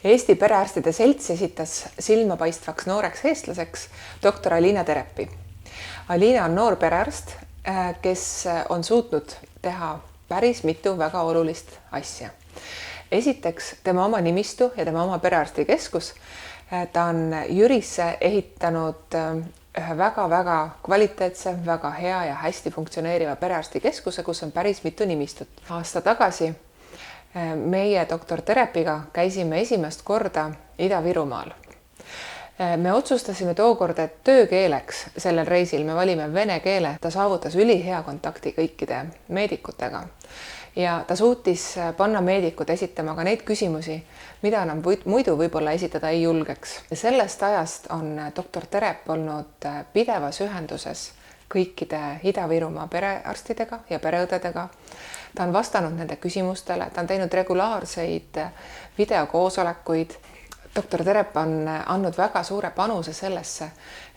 Eesti Perearstide Selts esitas silmapaistvaks nooreks eestlaseks doktor Alina Terepi. Alina on noor perearst, kes on suutnud teha päris mitu väga olulist asja. Esiteks tema oma nimistu ja tema oma perearstikeskus. Ta on Jürisse ehitanud ühe väga kvaliteetse, väga hea ja hästi funktsioneeriva perearstikeskuse, kus on päris mitu nimistut. Aasta tagasi meie doktor Terepiga käisime esimest korda Ida-Virumaal. Me otsustasime tookord, et töökeeleks sellel reisil me valime vene keele. Ta saavutas ülihea kontakti kõikide meedikutega ja ta suutis panna meedikud esitama ka neid küsimusi, mida enam muidu võib-olla esitada ei julgeks. Sellest ajast on doktor Terep olnud pidevas ühenduses kõikide Ida-Virumaa perearstidega ja pereõdedega. Ta on vastanud nende küsimustele, ta on teinud regulaarseid videokoosolekuid. Doktor Terep on andnud väga suure panuse sellesse,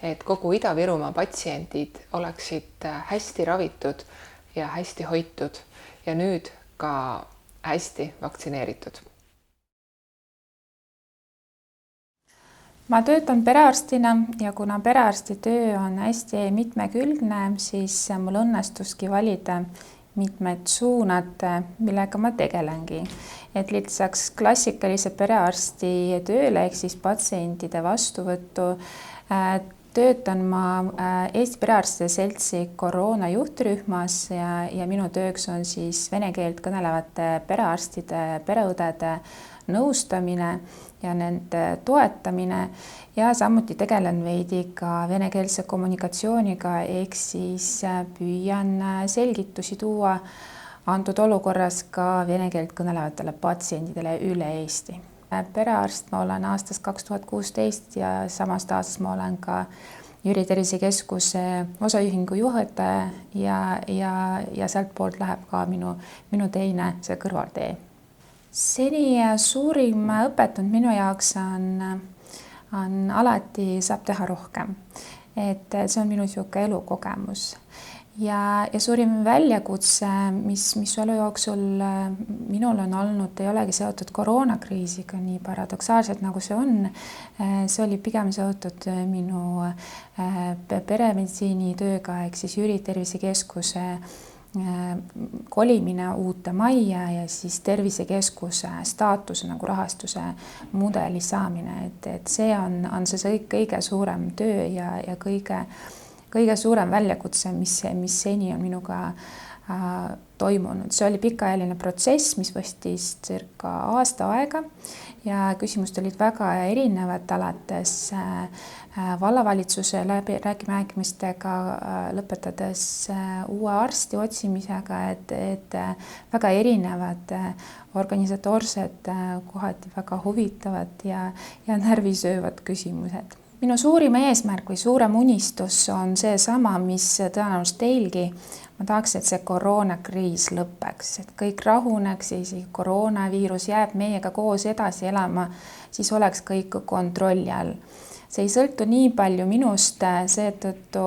et kogu Ida-Virumaa patsiendid oleksid hästi ravitud ja hästi hoitud ja nüüd ka hästi vaktsineeritud. Ma töötan perearstina ja kuna perearsti töö on hästi mitmekülgne, siis mul õnnestuski valida mitmed suunad, millega ma tegelengi. Et lisaks klassikalise perearsti tööle ehk siis patsientide vastuvõttu töötan ma Eesti Perearstide Seltsi koroona juhtrühmas ja minu tööks on siis vene keelt kõnelevate perearstide, pereõdede nõustamine ja nende toetamine ja samuti tegelen veidi ka venekeelse kommunikatsiooniga ehk siis püüan selgitusi tuua antud olukorras ka vene keelt kõnelevatele patsientidele üle Eesti. Perearst ma olen aastast 2016 ja samast aastast ma olen ka Jüri Tervisekeskuse osaühingu juhataja ja sealt poolt läheb ka minu teine see kõrvaltee. Seni suurim õpetund minu jaoks on alati saab teha rohkem. Et see on minu sihuke elukogemus. Ja suurim väljakutse, mis elu jooksul minul on olnud, ei olegi seotud koroonakriisiga nii paradoksaalselt nagu see on. See oli pigem seotud minu peremeditsiini tööga ehk siis Jüri Tervisekeskuse kolimine uute majja ja siis tervisekeskuse staatuse nagu rahastuse mudeli saamine. Et see on see kõige suurem töö ja kõige suurem väljakutse, mis seni on minuga toimunud. See oli pikaajaline protsess, mis võstis circa aasta aega ja küsimused olid väga erinevad alates vallavalitsuse rääkimistega lõpetades uue arsti otsimisega, et väga erinevad organisatoorsed, kohati väga huvitavad ja närvisöövad küsimused. Minu suurim eesmärk või suurem unistus on see sama, mis tõenäoliselt teilgi. Ma tahaks, et see koroonakriis lõpeks, et kõik rahuneks ja koroonaviirus jääb meiega koos edasi elama, siis oleks kõik kontrolli all. See ei sõltu nii palju minust, seetõttu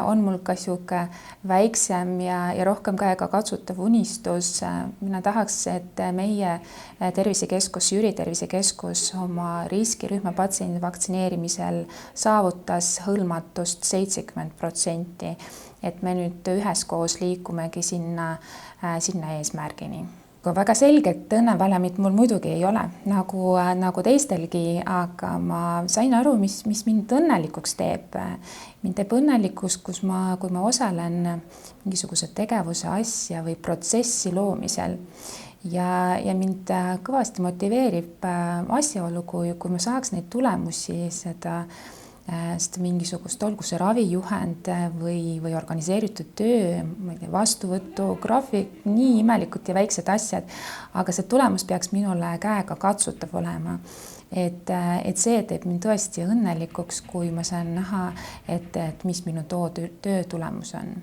on mul ka sihuke väiksem ja rohkem käega katsutav unistus. Mina tahaks, et meie tervisekeskus, Jüri Tervisekeskus oma riskirühma patsiendi vaktsineerimisel saavutas hõlmatust 70%, et me nüüd üheskoos liikumegi sinna eesmärgini. Väga selget õnnevalemit mul muidugi ei ole, nagu teistelgi, aga ma sain aru, mis mind õnnelikuks teeb. Mind teeb õnnelikuks, kui ma osalen mingisuguse tegevuse asja või protsessi loomisel. Ja mind kõvasti motiveerib asjaolu, kui ma saaks neid tulemusi, seda mingisugust, olgu see ravijuhend või organiseeritud töö, vastuvõtu, graafik, nii imelikult ja väiksed asjad, aga see tulemus peaks minule käega katsutav olema. Et see teeb mind tõesti õnnelikuks, kui ma saan näha, et mis minu töö tulemus on.